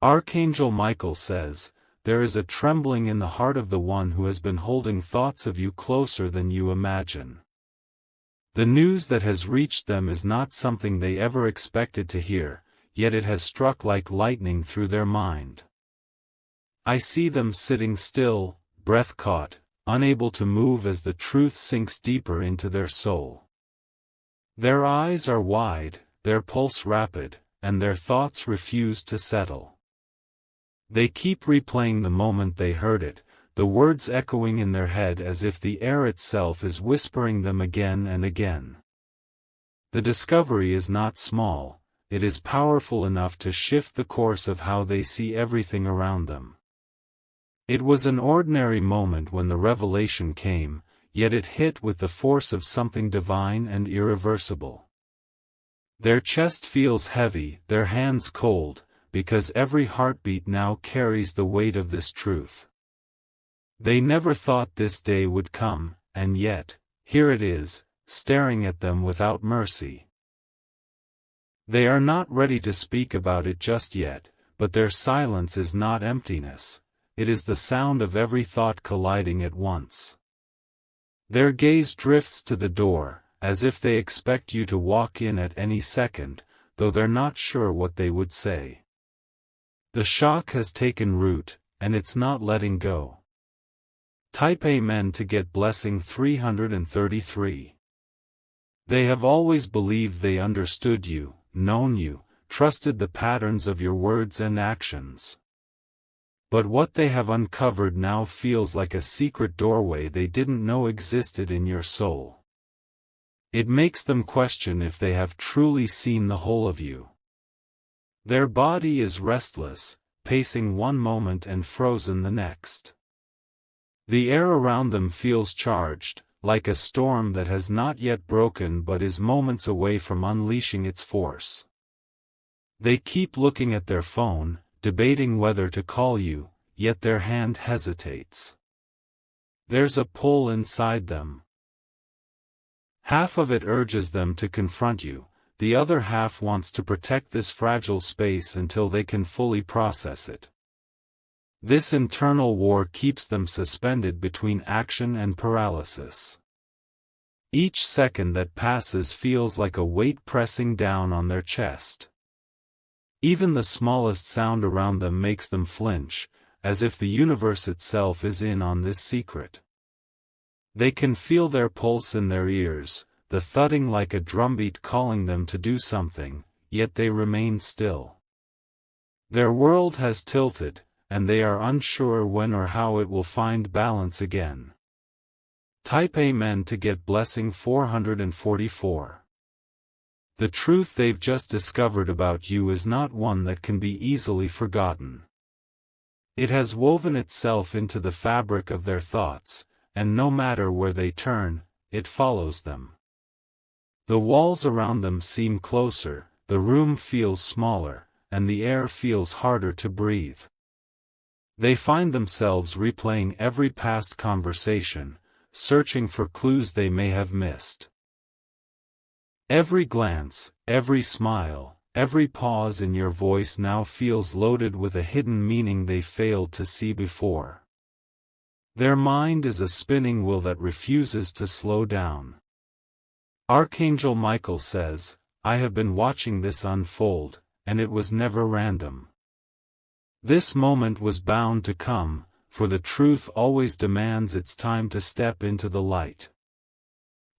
Archangel Michael says, there is a trembling in the heart of the one who has been holding thoughts of you closer than you imagine. The news that has reached them is not something they ever expected to hear, yet it has struck like lightning through their mind. I see them sitting still, breath caught, unable to move as the truth sinks deeper into their soul. Their eyes are wide, their pulse rapid, and their thoughts refuse to settle. They keep replaying the moment they heard it, the words echoing in their head as if the air itself is whispering them again and again. The discovery is not small, it is powerful enough to shift the course of how they see everything around them. It was an ordinary moment when the revelation came, yet it hit with the force of something divine and irreversible. Their chest feels heavy, their hands cold, because every heartbeat now carries the weight of this truth. They never thought this day would come, and yet, here it is, staring at them without mercy. They are not ready to speak about it just yet, but their silence is not emptiness, it is the sound of every thought colliding at once. Their gaze drifts to the door, as if they expect you to walk in at any second, though they're not sure what they would say. The shock has taken root, and it's not letting go. Type Amen to get blessing 333. They have always believed they understood you, known you, trusted the patterns of your words and actions. But what they have uncovered now feels like a secret doorway they didn't know existed in your soul. It makes them question if they have truly seen the whole of you. Their body is restless, pacing one moment and frozen the next. The air around them feels charged, like a storm that has not yet broken but is moments away from unleashing its force. They keep looking at their phone, debating whether to call you, yet their hand hesitates. There's a pull inside them. Half of it urges them to confront you, the other half wants to protect this fragile space until they can fully process it. This internal war keeps them suspended between action and paralysis. Each second that passes feels like a weight pressing down on their chest. Even the smallest sound around them makes them flinch, as if the universe itself is in on this secret. They can feel their pulse in their ears, the thudding like a drumbeat calling them to do something, yet they remain still. Their world has tilted, and they are unsure when or how it will find balance again. Type Amen to get blessing 444. The truth they've just discovered about you is not one that can be easily forgotten. It has woven itself into the fabric of their thoughts, and no matter where they turn, it follows them. The walls around them seem closer, the room feels smaller, and the air feels harder to breathe. They find themselves replaying every past conversation, searching for clues they may have missed. Every glance, every smile, every pause in your voice now feels loaded with a hidden meaning they failed to see before. Their mind is a spinning wheel that refuses to slow down. Archangel Michael says, I have been watching this unfold, and it was never random. This moment was bound to come, for the truth always demands its time to step into the light.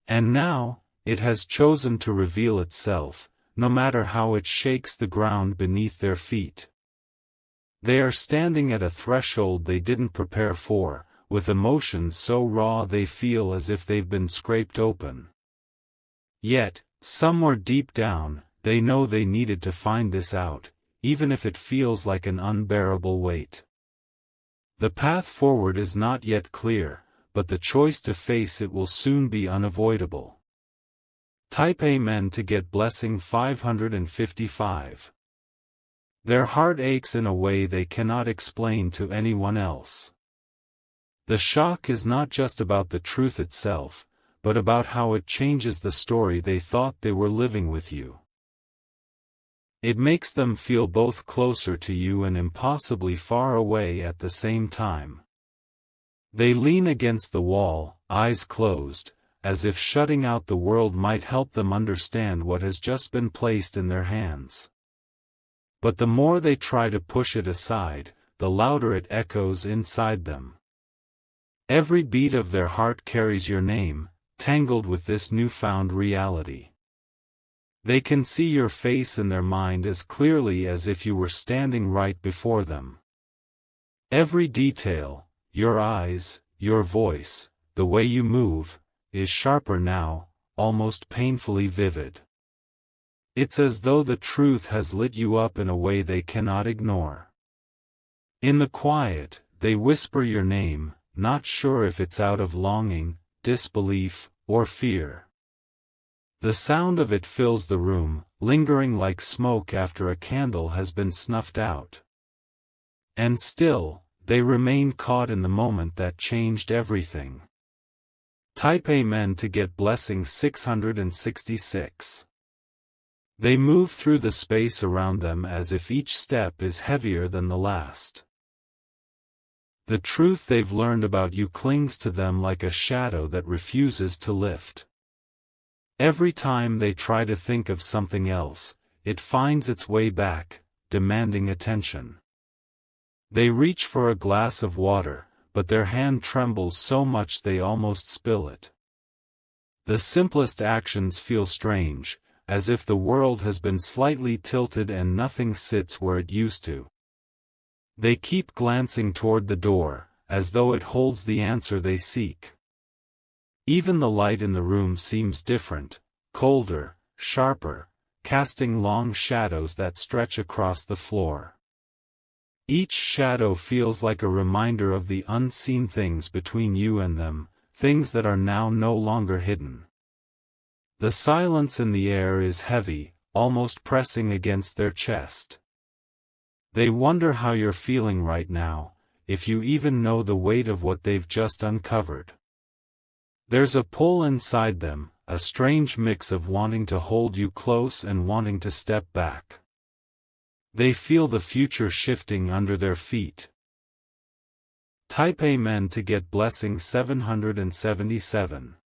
And now, it has chosen to reveal itself, no matter how it shakes the ground beneath their feet. They are standing at a threshold they didn't prepare for, with emotions so raw they feel as if they've been scraped open. Yet, somewhere deep down, they know they needed to find this out, even if it feels like an unbearable weight. The path forward is not yet clear, but the choice to face it will soon be unavoidable. Type Amen to get blessing 555. Their heart aches in a way they cannot explain to anyone else. The shock is not just about the truth itself, but about how it changes the story they thought they were living with you. It makes them feel both closer to you and impossibly far away at the same time. They lean against the wall, eyes closed, as if shutting out the world might help them understand what has just been placed in their hands. But the more they try to push it aside, the louder it echoes inside them. Every beat of their heart carries your name, tangled with this newfound reality. They can see your face in their mind as clearly as if you were standing right before them. Every detail, your eyes, your voice, the way you move, is sharper now, almost painfully vivid. It's as though the truth has lit you up in a way they cannot ignore. In the quiet, they whisper your name, not sure if it's out of longing, disbelief, or fear. The sound of it fills the room, lingering like smoke after a candle has been snuffed out. And still, they remain caught in the moment that changed everything. Type Amen to get blessing 666. They move through the space around them as if each step is heavier than the last. The truth they've learned about you clings to them like a shadow that refuses to lift. Every time they try to think of something else, it finds its way back, demanding attention. They reach for a glass of water, but their hand trembles so much they almost spill it. The simplest actions feel strange, as if the world has been slightly tilted and nothing sits where it used to. They keep glancing toward the door, as though it holds the answer they seek. Even the light in the room seems different, colder, sharper, casting long shadows that stretch across the floor. Each shadow feels like a reminder of the unseen things between you and them, things that are now no longer hidden. The silence in the air is heavy, almost pressing against their chest. They wonder how you're feeling right now, if you even know the weight of what they've just uncovered. There's a pull inside them, a strange mix of wanting to hold you close and wanting to step back. They feel the future shifting under their feet. Type Amen to get blessing 777.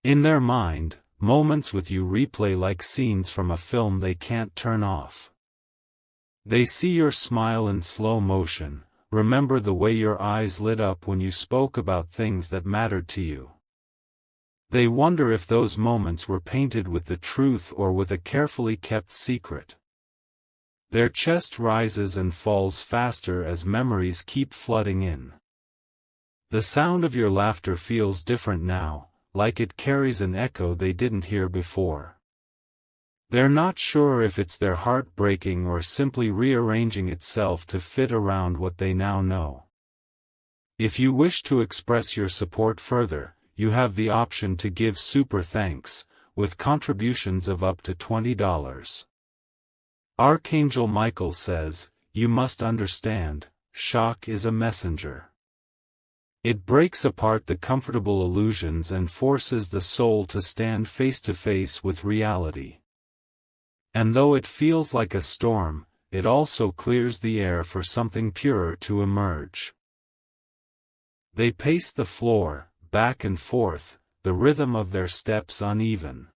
In their mind, moments with you replay like scenes from a film they can't turn off. They see your smile in slow motion, remember the way your eyes lit up when you spoke about things that mattered to you. They wonder if those moments were painted with the truth or with a carefully kept secret. Their chest rises and falls faster as memories keep flooding in. The sound of your laughter feels different now, like it carries an echo they didn't hear before. They're not sure if it's their heart breaking or simply rearranging itself to fit around what they now know. If you wish to express your support further, you have the option to give super thanks, with contributions of up to $20. Archangel Michael says, "You must understand, shock is a messenger. It breaks apart the comfortable illusions and forces the soul to stand face to face with reality. And though it feels like a storm, it also clears the air for something purer to emerge." They pace the floor, back and forth, the rhythm of their steps uneven.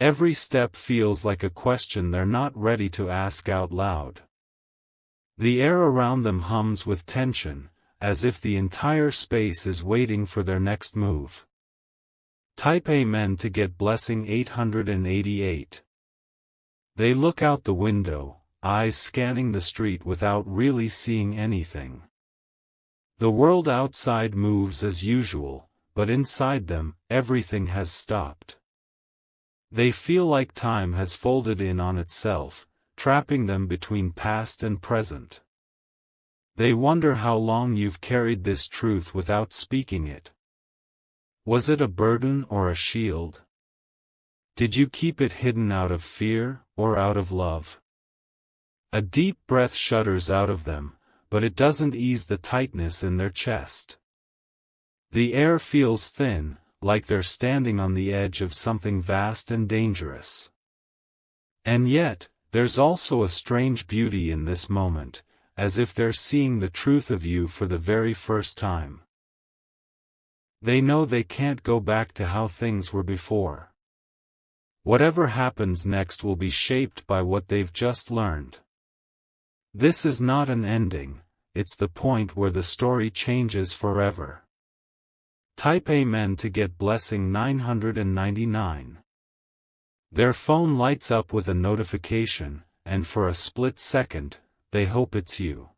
Every step feels like a question they're not ready to ask out loud. The air around them hums with tension, as if the entire space is waiting for their next move. Type Amen to get blessing 888. They look out the window, eyes scanning the street without really seeing anything. The world outside moves as usual, but inside them, everything has stopped. They feel like time has folded in on itself, trapping them between past and present. They wonder how long you've carried this truth without speaking it. Was it a burden or a shield? Did you keep it hidden out of fear, or out of love? A deep breath shudders out of them, but it doesn't ease the tightness in their chest. The air feels thin, like they're standing on the edge of something vast and dangerous. And yet, There's also a strange beauty in this moment, as if they're seeing the truth of you for the very first time. They know they can't go back to how things were before. Whatever happens next will be shaped by what they've just learned. This is not an ending, it's the point where the story changes forever. Type Amen to get blessing 999. Their phone lights up with a notification, and for a split second, they hope it's you.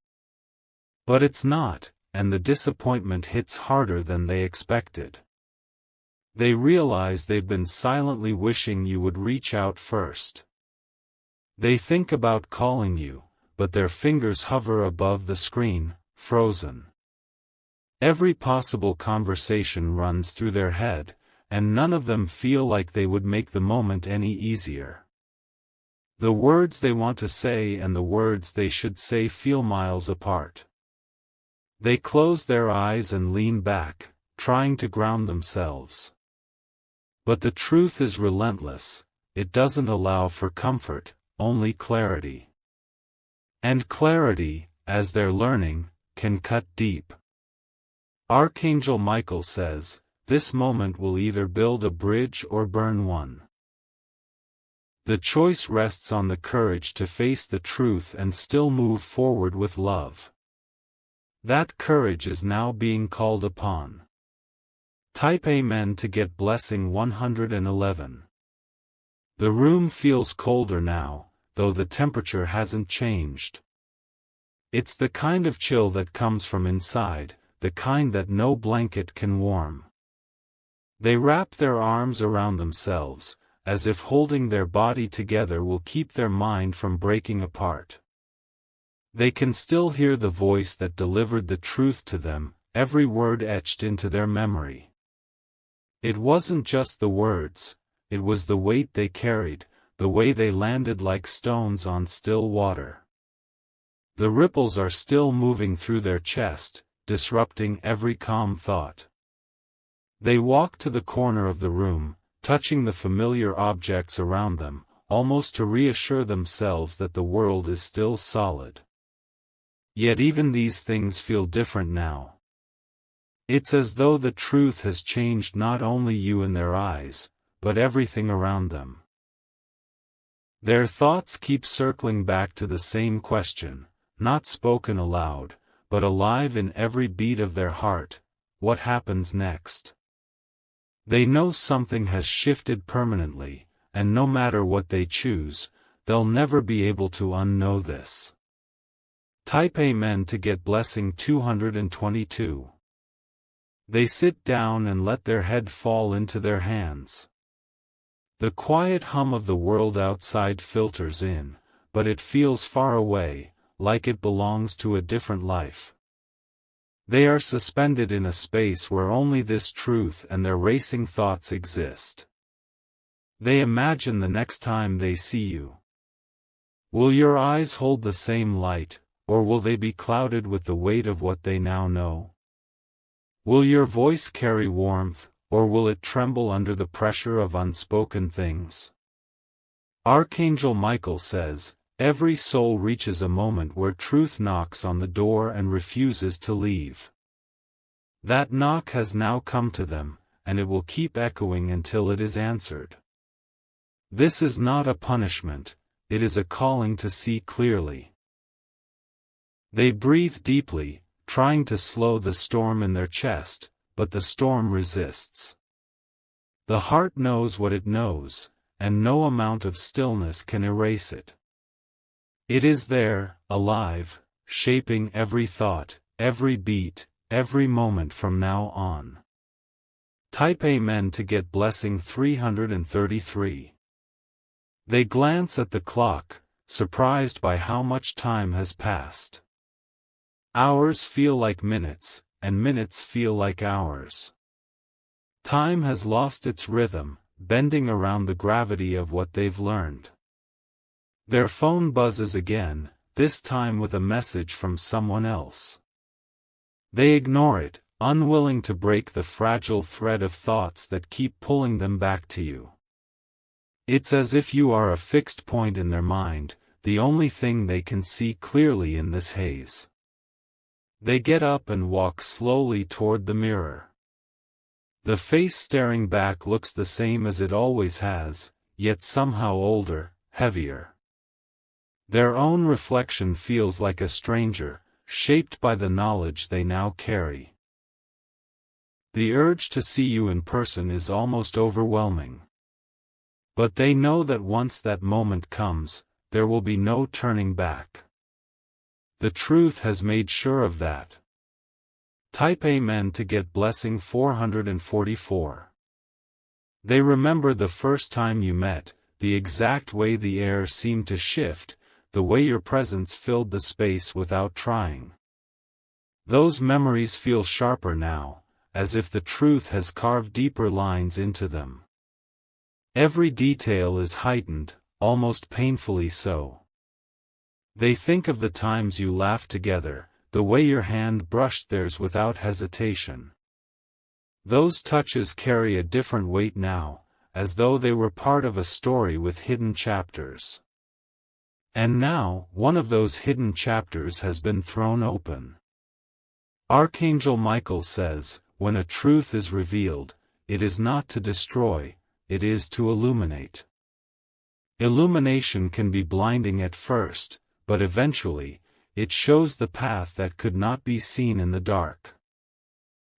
But it's not, and the disappointment hits harder than they expected. They realize they've been silently wishing you would reach out first. They think about calling you, but their fingers hover above the screen, frozen. Every possible conversation runs through their head, and none of them feel like they would make the moment any easier. The words they want to say and the words they should say feel miles apart. They close their eyes and lean back, trying to ground themselves. But the truth is relentless, it doesn't allow for comfort, only clarity. And clarity, as they're learning, can cut deep. Archangel Michael says, this moment will either build a bridge or burn one. The choice rests on the courage to face the truth and still move forward with love. That courage is now being called upon. Type Amen to get blessing 111. The room feels colder now, though the temperature hasn't changed. It's the kind of chill that comes from inside, the kind that no blanket can warm. They wrap their arms around themselves, as if holding their body together will keep their mind from breaking apart. They can still hear the voice that delivered the truth to them, every word etched into their memory. It wasn't just the words, it was the weight they carried, the way they landed like stones on still water. The ripples are still moving through their chest, disrupting every calm thought. They walk to the corner of the room, touching the familiar objects around them, almost to reassure themselves that the world is still solid. Yet even these things feel different now. It's as though the truth has changed not only you in their eyes, but everything around them. Their thoughts keep circling back to the same question, not spoken aloud, but alive in every beat of their heart: what happens next? They know something has shifted permanently, and no matter what they choose, they'll never be able to unknow this. Type Amen to get blessing 222. They sit down and let their head fall into their hands. The quiet hum of the world outside filters in, but it feels far away, like it belongs to a different life. They are suspended in a space where only this truth and their racing thoughts exist. They imagine the next time they see you. Will your eyes hold the same light, or will they be clouded with the weight of what they now know? Will your voice carry warmth, or will it tremble under the pressure of unspoken things? Archangel Michael says, every soul reaches a moment where truth knocks on the door and refuses to leave. That knock has now come to them, and it will keep echoing until it is answered. This is not a punishment, it is a calling to see clearly. They breathe deeply, trying to slow the storm in their chest, but the storm resists. The heart knows what it knows, and no amount of stillness can erase it. It is there, alive, shaping every thought, every beat, every moment from now on. Type Amen to get blessing 333. They glance at the clock, surprised by how much time has passed. Hours feel like minutes, and minutes feel like hours. Time has lost its rhythm, bending around the gravity of what they've learned. Their phone buzzes again, this time with a message from someone else. They ignore it, unwilling to break the fragile thread of thoughts that keep pulling them back to you. It's as if you are a fixed point in their mind, the only thing they can see clearly in this haze. They get up and walk slowly toward the mirror. The face staring back looks the same as it always has, yet somehow older, heavier. Their own reflection feels like a stranger, shaped by the knowledge they now carry. The urge to see you in person is almost overwhelming. But they know that once that moment comes, there will be no turning back. The truth has made sure of that. Type Amen to get blessing 444. They remember the first time you met, the exact way the air seemed to shift, the way your presence filled the space without trying. Those memories feel sharper now, as if the truth has carved deeper lines into them. Every detail is heightened, almost painfully so. They think of the times you laughed together, the way your hand brushed theirs without hesitation. Those touches carry a different weight now, as though they were part of a story with hidden chapters. And now, one of those hidden chapters has been thrown open. Archangel Michael says, when a truth is revealed, it is not to destroy, it is to illuminate. Illumination can be blinding at first, but eventually, it shows the path that could not be seen in the dark.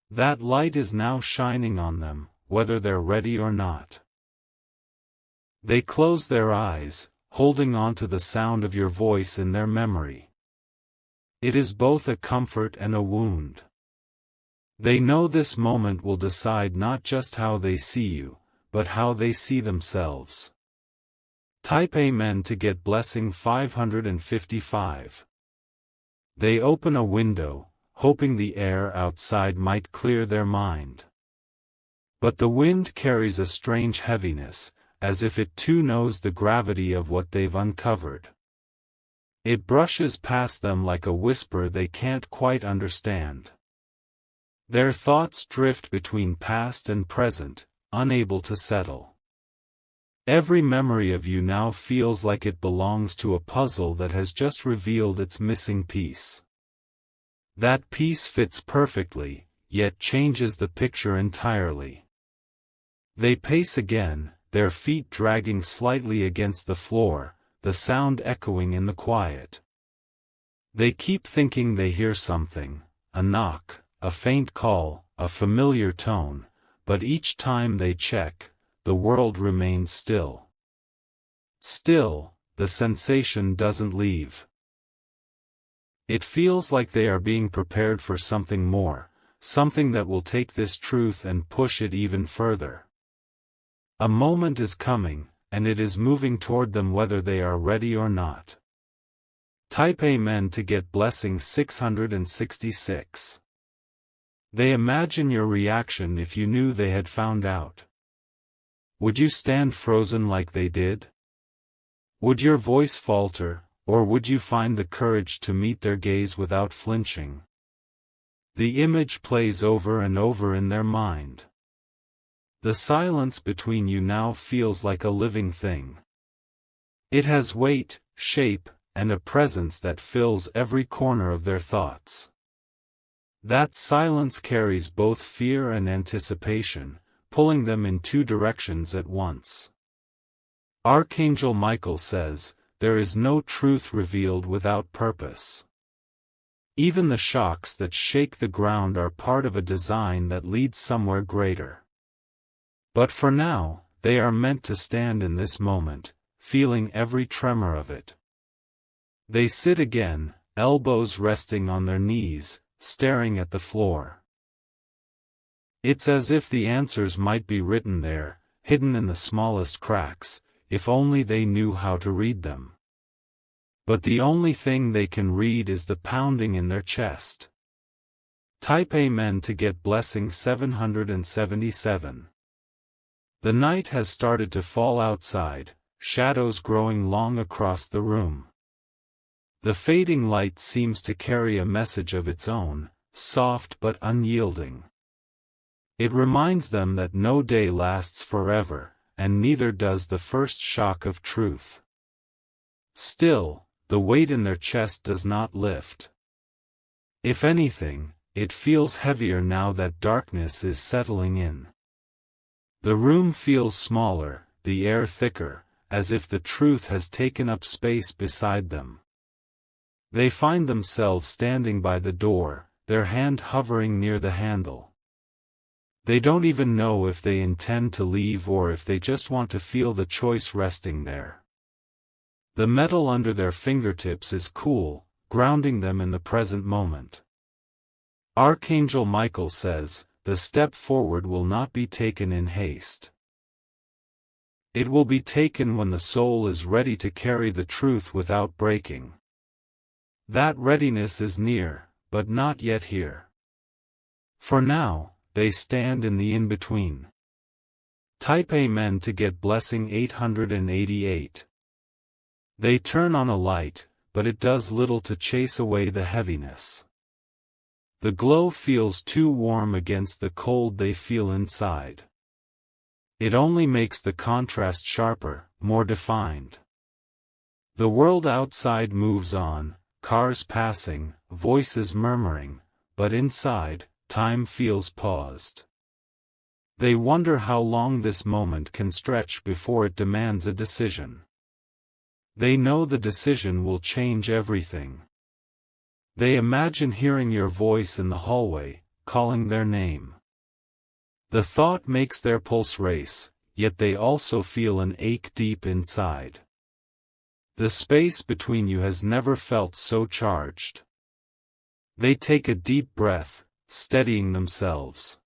That light is now shining on them, whether they're ready or not. They close their eyes, holding on to the sound of your voice in their memory. It is both a comfort and a wound. They know this moment will decide not just how they see you, but how they see themselves. Type Amen to get blessing 555. They open a window, hoping the air outside might clear their mind. But the wind carries a strange heaviness, as if it too knows the gravity of what they've uncovered. It brushes past them like a whisper they can't quite understand. Their thoughts drift between past and present, unable to settle. Every memory of you now feels like it belongs to a puzzle that has just revealed its missing piece. That piece fits perfectly, yet changes the picture entirely. They pace again, their feet dragging slightly against the floor, the sound echoing in the quiet. They keep thinking they hear something, a knock, a faint call, a familiar tone, but each time they check, the world remains still. Still, the sensation doesn't leave. It feels like they are being prepared for something more, something that will take this truth and push it even further. A moment is coming, and it is moving toward them whether they are ready or not. Type Amen to get blessing 666. They imagine your reaction if you knew they had found out. Would you stand frozen like they did? Would your voice falter, or would you find the courage to meet their gaze without flinching? The image plays over and over in their mind. The silence between you now feels like a living thing. It has weight, shape, and a presence that fills every corner of their thoughts. That silence carries both fear and anticipation, pulling them in two directions at once. Archangel Michael says, there is no truth revealed without purpose. Even the shocks that shake the ground are part of a design that leads somewhere greater. But for now, they are meant to stand in this moment, feeling every tremor of it. They sit again, elbows resting on their knees, staring at the floor. It's as if the answers might be written there, hidden in the smallest cracks, if only they knew how to read them. But the only thing they can read is the pounding in their chest. Type Amen to get blessing 777. The night has started to fall outside, shadows growing long across the room. The fading light seems to carry a message of its own, soft but unyielding. It reminds them that no day lasts forever, and neither does the first shock of truth. Still, the weight in their chest does not lift. If anything, it feels heavier now that darkness is settling in. The room feels smaller, the air thicker, as if the truth has taken up space beside them. They find themselves standing by the door, their hand hovering near the handle. They don't even know if they intend to leave or if they just want to feel the choice resting there. The metal under their fingertips is cool, grounding them in the present moment. Archangel Michael says, the step forward will not be taken in haste. It will be taken when the soul is ready to carry the truth without breaking. That readiness is near, but not yet here. For now, they stand in the in-between. Type Amen to get blessing 888. They turn on a light, but it does little to chase away the heaviness. The glow feels too warm against the cold they feel inside. It only makes the contrast sharper, more defined. The world outside moves on, cars passing, voices murmuring, but inside, time feels paused. They wonder how long this moment can stretch before it demands a decision. They know the decision will change everything. They imagine hearing your voice in the hallway, calling their name. The thought makes their pulse race, yet they also feel an ache deep inside. The space between you has never felt so charged. They take a deep breath, steadying themselves.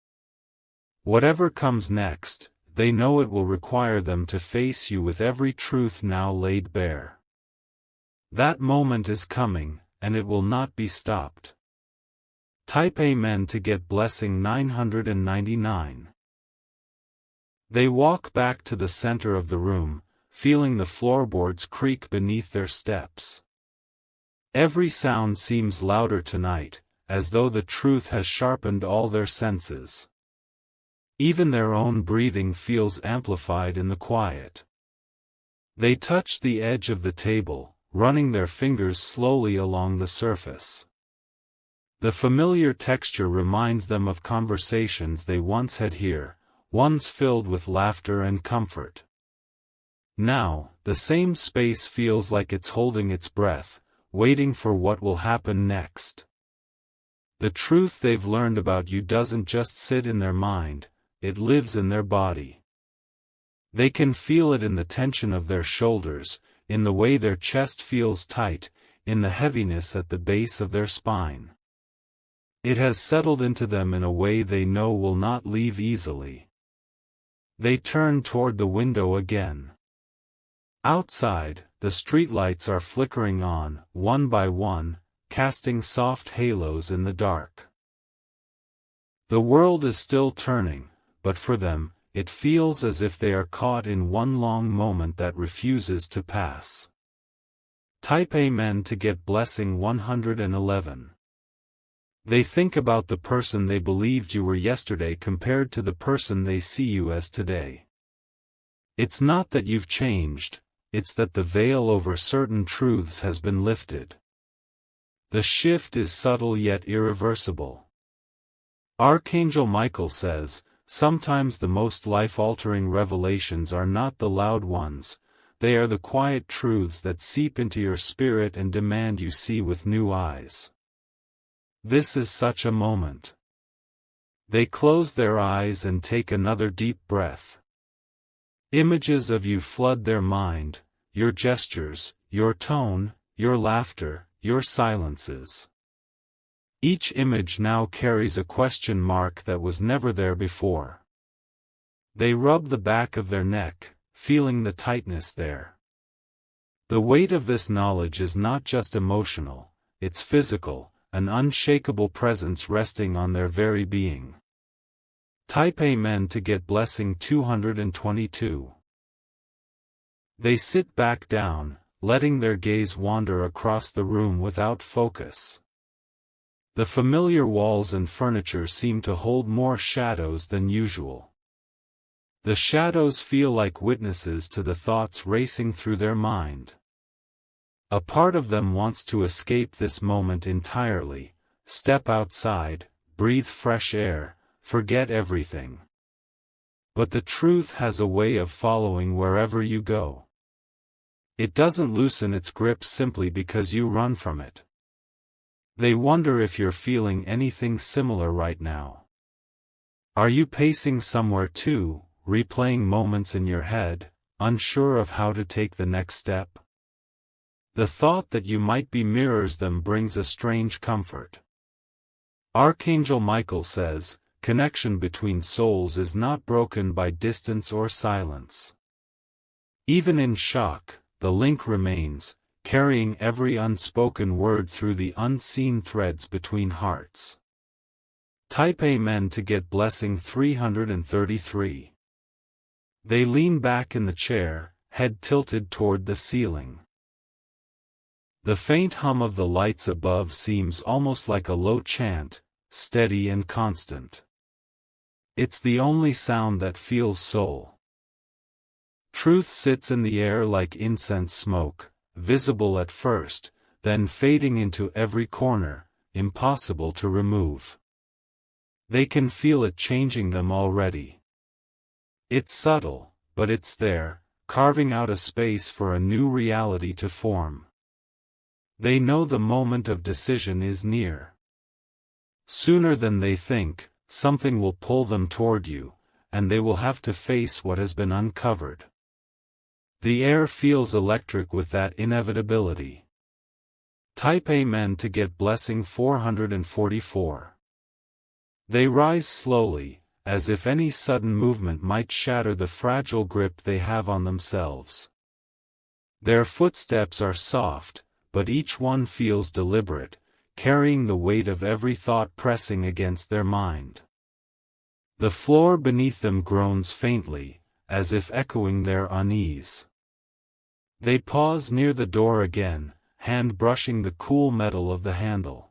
Whatever comes next, they know it will require them to face you with every truth now laid bare. That moment is coming, and it will not be stopped. Type Amen to get blessing 999. They walk back to the center of the room, feeling the floorboards creak beneath their steps. Every sound seems louder tonight, as though the truth has sharpened all their senses. Even their own breathing feels amplified in the quiet. They touch the edge of the table, running their fingers slowly along the surface. The familiar texture reminds them of conversations they once had here, ones filled with laughter and comfort. Now, the same space feels like it's holding its breath, waiting for what will happen next. The truth they've learned about you doesn't just sit in their mind, it lives in their body. They can feel it in the tension of their shoulders, in the way their chest feels tight, in the heaviness at the base of their spine. It has settled into them in a way they know will not leave easily. They turn toward the window again. Outside, the streetlights are flickering on, one by one, casting soft halos in the dark. The world is still turning, but for them, it feels as if they are caught in one long moment that refuses to pass. Type Amen to get blessing 111. They think about the person they believed you were yesterday compared to the person they see you as today. It's not that you've changed, it's that the veil over certain truths has been lifted. The shift is subtle yet irreversible. Archangel Michael says, sometimes the most life-altering revelations are not the loud ones, they are the quiet truths that seep into your spirit and demand you see with new eyes. This is such a moment. They close their eyes and take another deep breath. Images of you flood their mind, your gestures, your tone, your laughter, your silences. Each image now carries a question mark that was never there before. They rub the back of their neck, feeling the tightness there. The weight of this knowledge is not just emotional, it's physical, an unshakable presence resting on their very being. Type Amen to get blessing 222. They sit back down, letting their gaze wander across the room without focus. The familiar walls and furniture seem to hold more shadows than usual. The shadows feel like witnesses to the thoughts racing through their mind. A part of them wants to escape this moment entirely, step outside, breathe fresh air, forget everything. But the truth has a way of following wherever you go. It doesn't loosen its grip simply because you run from it. They wonder if you're feeling anything similar right now. Are you pacing somewhere too, replaying moments in your head, unsure of how to take the next step? The thought that you might be mirrors them brings a strange comfort. Archangel Michael says, connection between souls is not broken by distance or silence. Even in shock, the link remains, carrying every unspoken word through the unseen threads between hearts. Type Amen to get blessing 333. They lean back in the chair, head tilted toward the ceiling. The faint hum of the lights above seems almost like a low chant, steady and constant. It's the only sound that feels soul. Truth sits in the air like incense smoke, visible at first, then fading into every corner, impossible to remove. They can feel it changing them already. It's subtle, but it's there, carving out a space for a new reality to form. They know the moment of decision is near. Sooner than they think, something will pull them toward you, and they will have to face what has been uncovered. The air feels electric with that inevitability. Type Amen to get blessing 444. They rise slowly, as if any sudden movement might shatter the fragile grip they have on themselves. Their footsteps are soft, but each one feels deliberate, carrying the weight of every thought pressing against their mind. The floor beneath them groans faintly, as if echoing their unease. They pause near the door again, hand brushing the cool metal of the handle.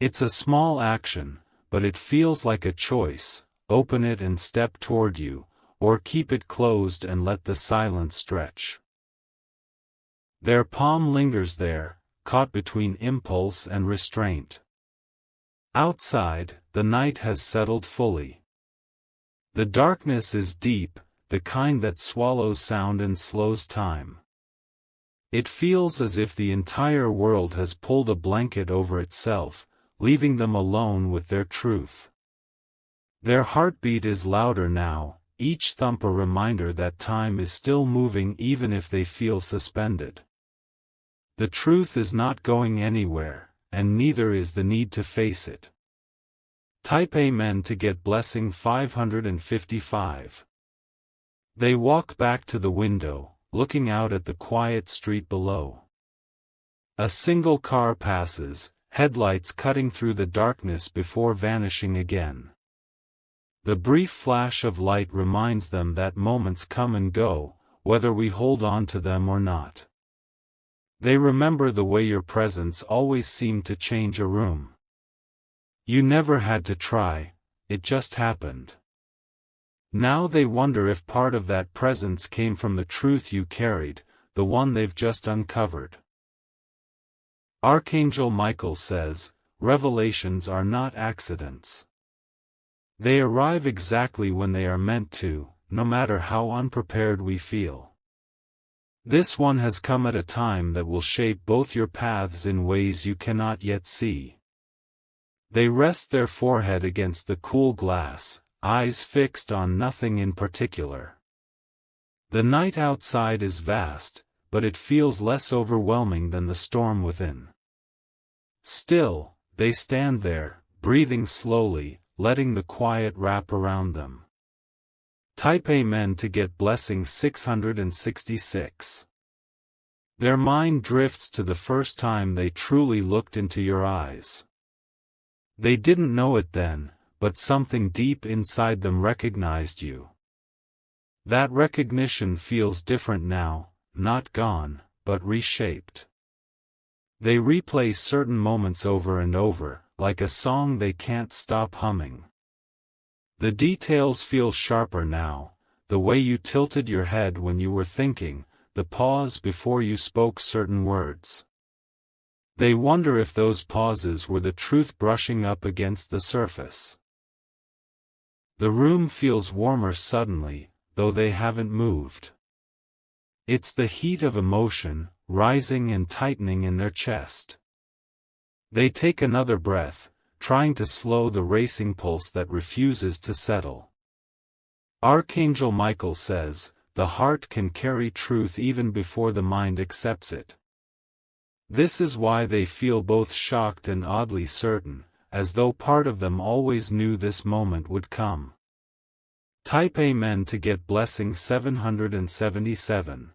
It's a small action, but it feels like a choice: open it and step toward you, or keep it closed and let the silence stretch. Their palm lingers there, caught between impulse and restraint. Outside, the night has settled fully. The darkness is deep, the kind that swallows sound and slows time. It feels as if the entire world has pulled a blanket over itself, leaving them alone with their truth. Their heartbeat is louder now, each thump a reminder that time is still moving even if they feel suspended. The truth is not going anywhere, and neither is the need to face it. Type Amen to get blessing 555. They walk back to the window, looking out at the quiet street below. A single car passes, headlights cutting through the darkness before vanishing again. The brief flash of light reminds them that moments come and go, whether we hold on to them or not. They remember the way your presence always seemed to change a room. You never had to try, it just happened. Now they wonder if part of that presence came from the truth you carried, the one they've just uncovered. Archangel Michael says, revelations are not accidents. They arrive exactly when they are meant to, no matter how unprepared we feel. This one has come at a time that will shape both your paths in ways you cannot yet see. They rest their forehead against the cool glass, eyes fixed on nothing in particular. The night outside is vast, but it feels less overwhelming than the storm within. Still, they stand there, breathing slowly, letting the quiet wrap around them. Type Amen to get blessing 666. Their mind drifts to the first time they truly looked into your eyes. They didn't know it then, but something deep inside them recognized you. That recognition feels different now, not gone, but reshaped. They replay certain moments over and over, like a song they can't stop humming. The details feel sharper now, the way you tilted your head when you were thinking, the pause before you spoke certain words. They wonder if those pauses were the truth brushing up against the surface. The room feels warmer suddenly, though they haven't moved. It's the heat of emotion, rising and tightening in their chest. They take another breath, trying to slow the racing pulse that refuses to settle. Archangel Michael says, the heart can carry truth even before the mind accepts it. This is why they feel both shocked and oddly certain, as though part of them always knew this moment would come. Type Amen to get blessing 777.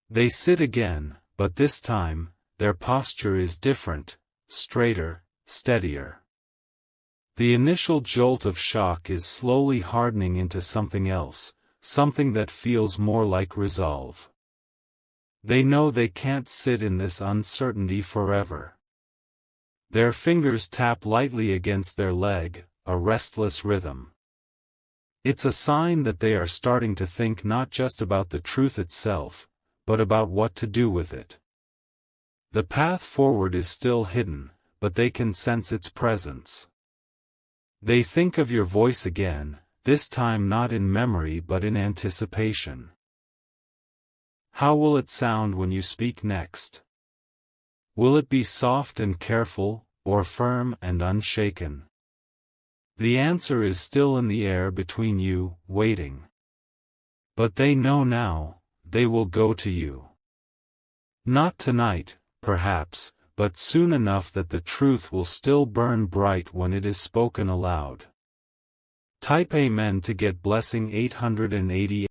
They sit again, but this time, their posture is different, straighter, steadier. The initial jolt of shock is slowly hardening into something else, something that feels more like resolve. They know they can't sit in this uncertainty forever. Their fingers tap lightly against their leg, a restless rhythm. It's a sign that they are starting to think not just about the truth itself, but about what to do with it. The path forward is still hidden, but they can sense its presence. They think of your voice again, this time not in memory but in anticipation. How will it sound when you speak next? Will it be soft and careful, or firm and unshaken? The answer is still in the air between you, waiting. But they know now, they will go to you. Not tonight, perhaps, but soon enough that the truth will still burn bright when it is spoken aloud. Type Amen to get blessing 880.